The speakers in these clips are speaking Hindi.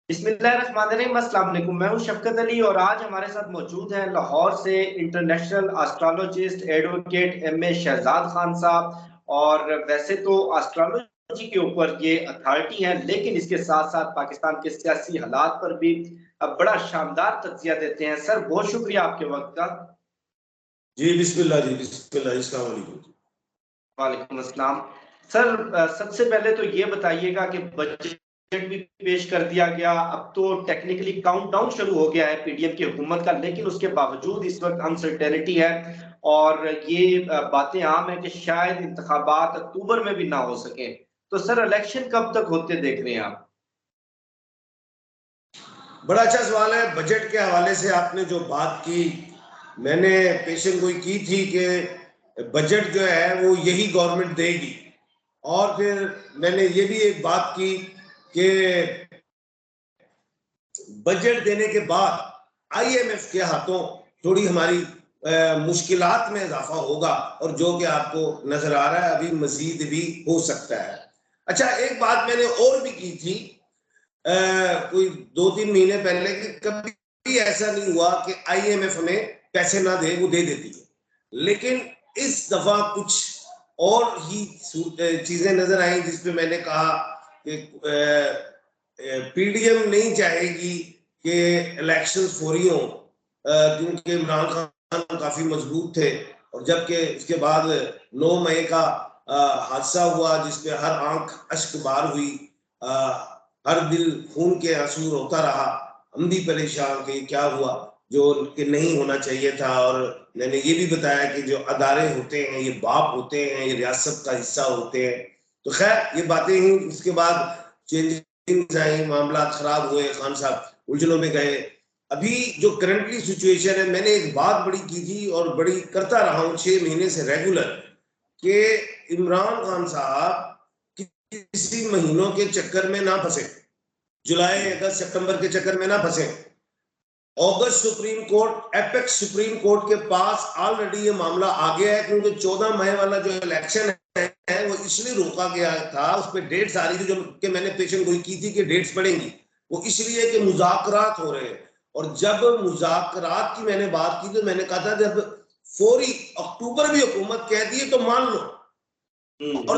बिस्मिल्लाहिर्रहमानिर्रहीम। अस्सलाम वालेकुम। मैं हूं शफकत अली और आज हमारे साथ मौजूद हैं लाहौर से international astrologist advocate M A Shahzad Khan Sahab. और वैसे तो एस्ट्रोलॉजी के ऊपर ये अथॉरिटी हैं, लेकिन इसके साथ साथ पाकिस्तान के सियासी हालात पर भी बड़ा शानदार तज्जिया देते हैं। सर, बहुत शुक्रिया आपके वक्त का। जी बिस्मिल्लाह, जी बिस्मिल्लाह, अस्सलाम वालेकुम। वालेकुम अस्सलाम। सर, सबसे पहले तो ये बताइएगा कि बजट भी पेश कर दिया गया, अब तो टेक्निकली काउंटडाउन शुरू हो गया है पीडीएम की हुकूमत का, लेकिन उसके बावजूद इस वक्त अनसर्टेनिटी है और ये बातें आम है कि शायद इंतखाबात अक्टूबर में भी ना हो सके। तो सर, इलेक्शन कब तक होते देख रहे हैं आप? बड़ा अच्छा सवाल है। बजट के हवाले से आपने जो बात की, मैंने पेशन गोई की थी कि बजट जो है वो यही गवर्नमेंट देगी, और फिर मैंने ये भी एक बात की कि बजट देने के बाद आईएमएफ के हाथों थोड़ी हमारी मुश्किलात में इजाफा होगा, और जो कि आपको नजर आ रहा है अभी मजीद भी हो सकता है। अच्छा, एक बात मैंने और भी की थी कोई 2-3 महीने पहले, कि कभी ऐसा नहीं हुआ कि आईएमएफ हमें पैसे ना दे, वो दे देती है। लेकिन इस दफा कुछ और ही चीजें नजर आई जिसपे मैंने कहा कि पीडीएम नहीं चाहेगी कि इलेक्शन फौरी हो, क्योंकि इमरान खान काफी मजबूत थे, और जबकि इसके बाद 9 मई का हादसा हुआ जिसपे हर आंख अश्कबार हुई, हर दिल खून के आंसू रोता रहा, हम भी परेशान कि क्या हुआ जो कि नहीं होना चाहिए था। और मैंने ये भी बताया कि जो अदारे होते हैं ये बाप होते हैं, ये रियासत का हिस्सा होते हैं। तो खैर ये बातें ही, उसके बाद चेंजिंग आई, मामला खराब हुए, खान साहब उलझनों में गए। अभी जो करंटली सिचुएशन है, मैंने एक बात बड़ी की थी और बड़ी करता रहा हूँ 6 महीने से रेगुलर, कि इमरान खान साहब किसी महीनों के चक्कर में ना फंसे, जुलाई अगस्त सितंबर के चक्कर में ना फंसे। अगस्त supreme court, apex supreme court के पास ऑलरेडी ये मामला आ गया है, क्योंकि 14 मई वाला जो इलेक्शन है वो इसलिए रोका गया था, उस पर डेट्स आ रही थी जो कि मैंने पेशन गोई की थी कि डेट्स पड़ेंगी, वो इसलिए कि मुज़ाकरात हो रहे हैं। और जब मुज़ाकरात की मैंने बात की तो मैंने कहा था जब फौरी अक्टूबर भी हुकूमत कह दी तो मान लो, और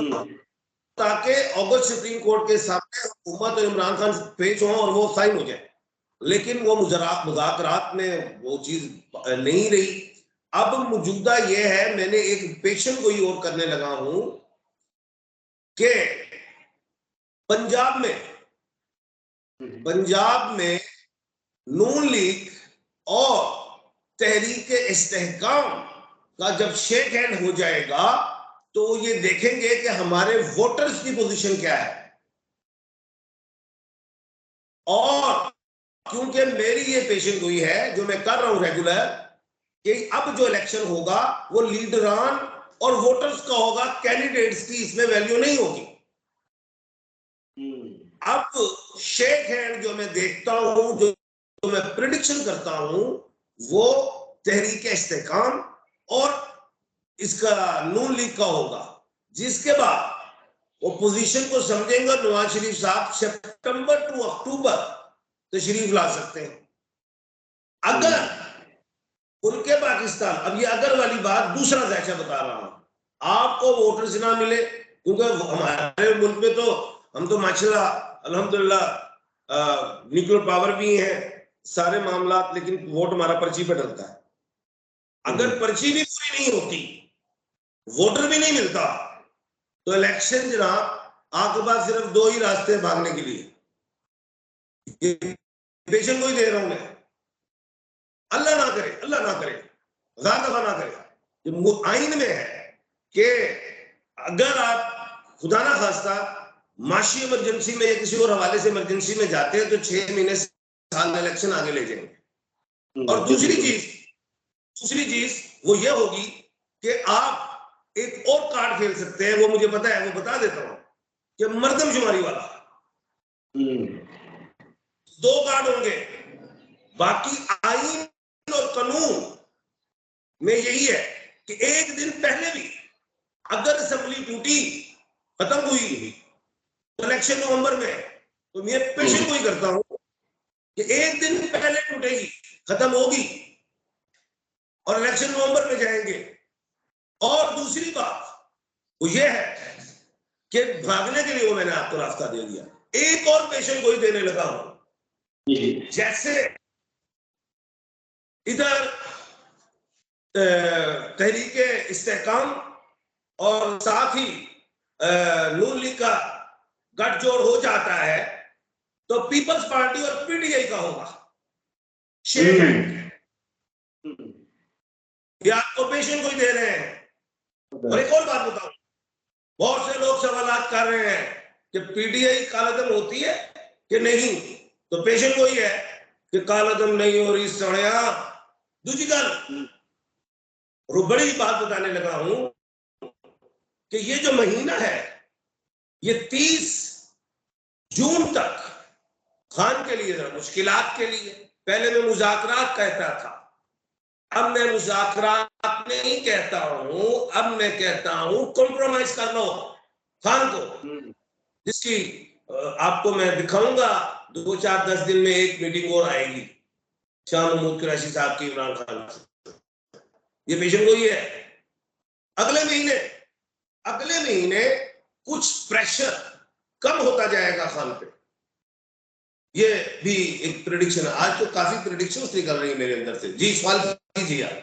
ताकि अगस्त सुप्रीम कोर्ट के सामने हुकूमत और इमरान खान पेश हो और वो साइन हो जाए। लेकिन वो मुज़ाकरात में वो चीज नहीं रही। अब मौजूदा ये है, मैंने एक पेशन कोई और करने लगा हूं कि पंजाब में नून लीग और तहरीक इस्तेहकाम का जब शेक हैंड हो जाएगा तो ये देखेंगे कि हमारे वोटर्स की पोजीशन क्या है। और क्योंकि मेरी ये पेशन गोई है जो मैं कर रहा हूं रेगुलर, कि अब जो इलेक्शन होगा वो लीडरान और वोटर्स का होगा, कैंडिडेट्स की इसमें वैल्यू नहीं होगी। अब शेक हैंड जो मैं देखता हूं, जो मैं प्रिडिक्शन करता हूं, वो तहरीक इस्तेहकाम और इसका नून लीग का होगा, जिसके बाद ओपोजिशन को समझेंगे नवाज शरीफ साहब सितंबर टू अक्टूबर तशरीफ ला सकते हैं। अगर उनके पाकिस्तान, अब ये अगर वाली बात दूसरा जैसा बता रहा हूं, आपको वोटर्स ना मिले, क्योंकि हमारे मुल्क में तो हम तो माशाल्लाह अल्हम्दुलिल्लाह न्यूक्लियर पावर भी है, सारे मामला, लेकिन वोट हमारा पर्ची पर डलता है। अगर पर्ची भी पूरी नहीं होती, वोटर भी नहीं मिलता, तो इलेक्शन जनाब आपके पास सिर्फ 2 ही रास्ते भागने के लिए। पेशन को ही दे रहा हूं मैं, अल्लाह ना करे, अल्लाह ना करे, दफा ना करे, आइन में है कि अगर आप खुदा ना खास्ता माशी इमरजेंसी में या किसी और हवाले से इमरजेंसी में जाते हैं तो 6 महीने साल इलेक्शन आगे ले जाएंगे। और दूसरी चीज वो ये होगी कि आप एक और कार्ड खेल सकते हैं, वो मुझे पता है, वो बता देता हूं, कि मर्दमशुमारी वाला 2 कार्ड होंगे। बाकी आइन और कानून में यही है कि एक दिन पहले भी अगर असेंबली टूटी, खत्म हुई तो इलेक्शन नवंबर में, तो मैं पेशन कोई करता हूं कि एक दिन पहले टूटेगी, खत्म होगी और इलेक्शन नवंबर में जाएंगे। और दूसरी बात वो ये है कि भागने के लिए वो मैंने आपको रास्ता दे दिया। एक और पेशेंट कोई देने लगा हूं, जैसे इधर तहरीके इस्तेहकाम और साथ ही नून लीग का गठजोड़ हो जाता है तो पीपल्स पार्टी और पीटीआई का होगा शेयर हैंड। ये आपको पेशेंट कोई दे रहे हैं। और एक और बात बताऊं, बहुत से लोग सवाल कर रहे हैं कि पीटीआई कालादम होती है कि नहीं, तो पेशेंट कोई है कि कालादम नहीं हो रही सड़िया। दूसरी गल और बड़ी बात बताने लगा हूं कि ये जो महीना है ये 30 जून तक खान के लिए जरा मुश्किलात के लिए, पहले मैं मुज़ाकरात कहता था, अब मैं मुज़ाकरात नहीं कहता हूं, अब मैं कहता हूं कॉम्प्रोमाइज कर लो खान को, जिसकी आपको मैं दिखाऊंगा 2-4-10 दिन में एक मीटिंग और आएगी शाह महमूद कुरैशी साहब की इमरान खान से। ये पेशेंट को ही है। अगले महीने कुछ प्रेशर कम होता जाएगा खान पे, ये भी एक प्रेडिक्शन है। आज तो काफी प्रेडिक्शंस निकल रही है मेरे अंदर से। जी सवाल कीजिए आप।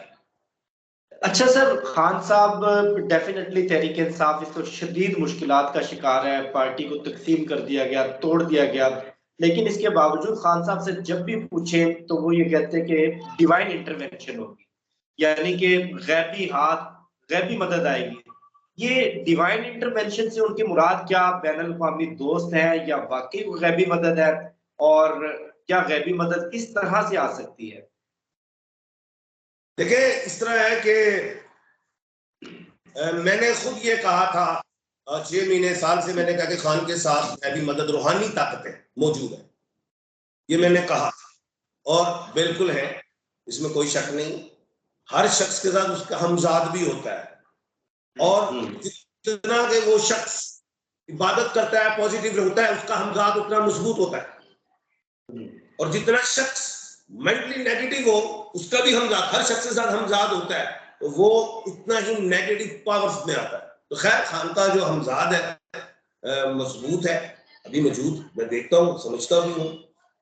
अच्छा सर, खान साहब डेफिनेटली तहरीक इंसाफ इस वक्त शदीद मुश्किलात का शिकार है, पार्टी को तकसीम कर दिया गया, तोड़ दिया गया, लेकिन इसके बावजूद खान साहब से जब भी पूछे तो वो ये कहते हैं कि डिवाइन इंटरवेंशन होगी, यानी कि गैबी हाथ, गैबी मदद आएगी। ये डिवाइन इंटरवेंशन से उनकी मुराद क्या बैनुल अक़वामी दोस्त हैं या वाकई वो गैबी मदद है, और क्या गैबी मदद किस तरह से आ सकती है? देखिए इस तरह है कि मैंने खुद ये कहा था 6 महीने साल से, मैंने कहा कि खान के साथ गैबी मदद रूहानी ताकतें मौजूद है, ये मैंने कहा और बिल्कुल है, इसमें कोई शक नहीं। हर शख्स के साथ उसका हमजाद भी होता है और जितना कि वो शख्स इबादत करता है, पॉजिटिव होता है, उसका हमजाद उतना मजबूत होता है। और जितना शख्स मेंटली नेगेटिव हो उसका भी हमजाद, हर शख्स के साथ हमजाद होता है, तो वो उतना ही नेगेटिव पावर्स में आता है। तो खैर खान का जो हमजाद है मजबूत है, अभी मौजूद, मैं देखता हूँ, समझता भी हूँ,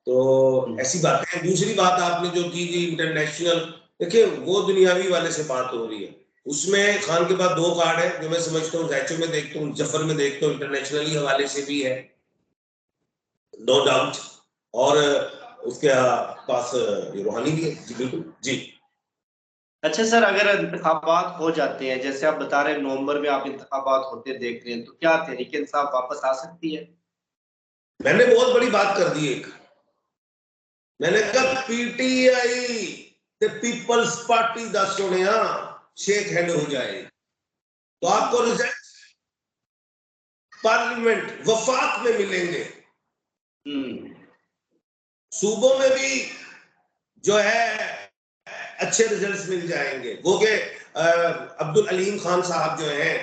तो ऐसी बातें हैं। दूसरी बात आपने जो की थी इंटरनेशनल, देखिए वो दुनियावी वाले से बात हो रही है, उसमें खान के पास 2 कार्ड है जो मैं समझता हूँ, जैचो में देखता हूँ, जफर में देखता हूँ, इंटरनेशनली हवाले से भी है, नो डाउट, और उसके पास रूहानी भी है। जी बिल्कुल जी। अच्छा सर, अगर इंतखाबात हो जाते हैं, जैसे आप बता रहे हैं नवंबर में आप इंतखाबात होते देख रहे हैं, तो क्या तहरीक इंसाफ वापस आ सकती है? मैंने बहुत बड़ी बात कर दी एक, मैंने कहा पीटीआई ते पीपल्स पार्टी दा सोनिया शेक हैंड हो जाए तो आपको रिजल्ट पार्लियामेंट वफाक में मिलेंगे। सूबों में भी जो है अच्छे रिजल्ट्स मिल जाएंगे। वो के अब्दुल अलीम खान साहब जो हैं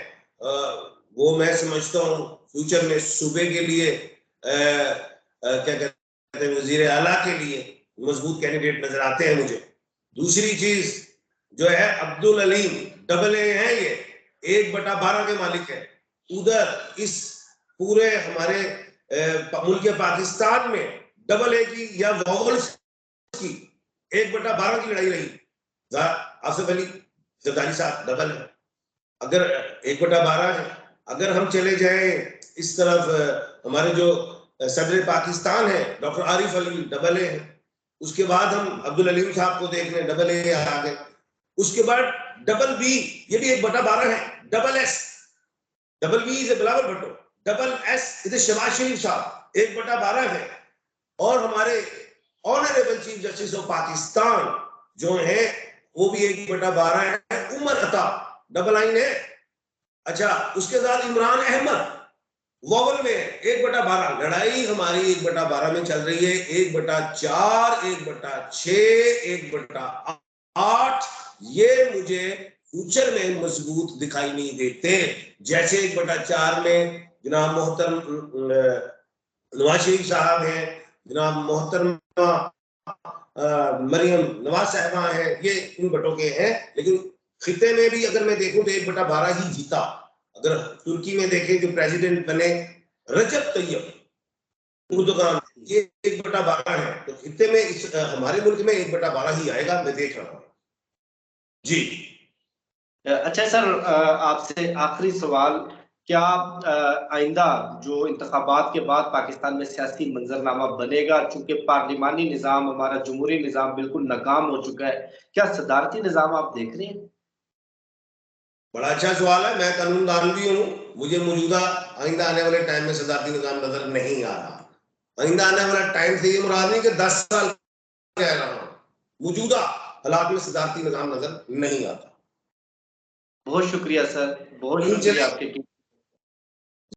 वो मैं समझता हूँ फ्यूचर में सूबे के लिए क्या कहते हैं वजीर आला के लिए मजबूत कैंडिडेट नजर आते हैं मुझे। दूसरी चीज जो है अब्दुल अलीम AA है, ये 1/12 के मालिक है। उधर इस पूरे हमारे मुल्क पाकिस्तान में AA की या वॉवल्स की 1/12 की लड़ाई रही। आसिफ अली जरदारी साहब डबल है, अगर 1/12 है। अगर हम चले जाएं इस तरफ, हमारे जो सदर पाकिस्तान है डॉक्टर आरिफ अली AA है। उसके बाद हम अब्दुल अलीम साहब को देख रहे हैं, AA आ गए। उसके बाद BB, ये भी 1/12 है। SS, BB is Bilawal Bhutto, SS is Shahbaz Sharif sahab 1/12 है। और हमारे honourable chief justice of Pakistan जो है वो भी 1/12 है, उमर अता II है। अच्छा, उसके साथ इमरान अहमद वोवल में 1/12। लड़ाई हमारी 1/12 में चल रही है। 1/4, 1/6, 1/8 ये मुझे फ्यूचर में मजबूत दिखाई नहीं देते। जैसे 1/4 में जनाब मोहतरम नवाज शरीफ साहब हैं, जनाब मोहतरमा मरियम नवाज साहबा हैं, ये इन भट्टों के हैं। लेकिन खिते में भी अगर मैं देखूं तो 1/12 ही जीता। अगर तुर्की में देखें जो प्रेसिडेंट बने रजब तैयब उर्दोगान, ये 1/12 है, तो खिते में हमारे मुल्क में 1/12 ही आएगा, मैं देख रहा हूं जी। अच्छा सर, आपसे आखिरी सवाल, क्या आइंदा जो इंतखाबात के बाद पाकिस्तान में सियासी मंजरनामा बनेगा, चूंकि पार्लिमानी निज़ाम, हमारा जमहूरी निज़ाम बिल्कुल नाकाम हो चुका है, क्या सदारती निज़ाम आप देख रहे हैं? बड़ा अच्छा सवाल है। मैं कानूनदान भी हूँ, मुझे मौजूदा आइंदा आने वाले टाइम में सदारती निज़ाम नजर नहीं आ रहा। आइंदा आने वाला टाइम से ये मुराद नहीं कि 10 साल कह रहा हूँ, मौजूदा हालात में सदारती निज़ाम नजर नहीं आता। बहुत शुक्रिया सर, बहुत शुक्रिया आपके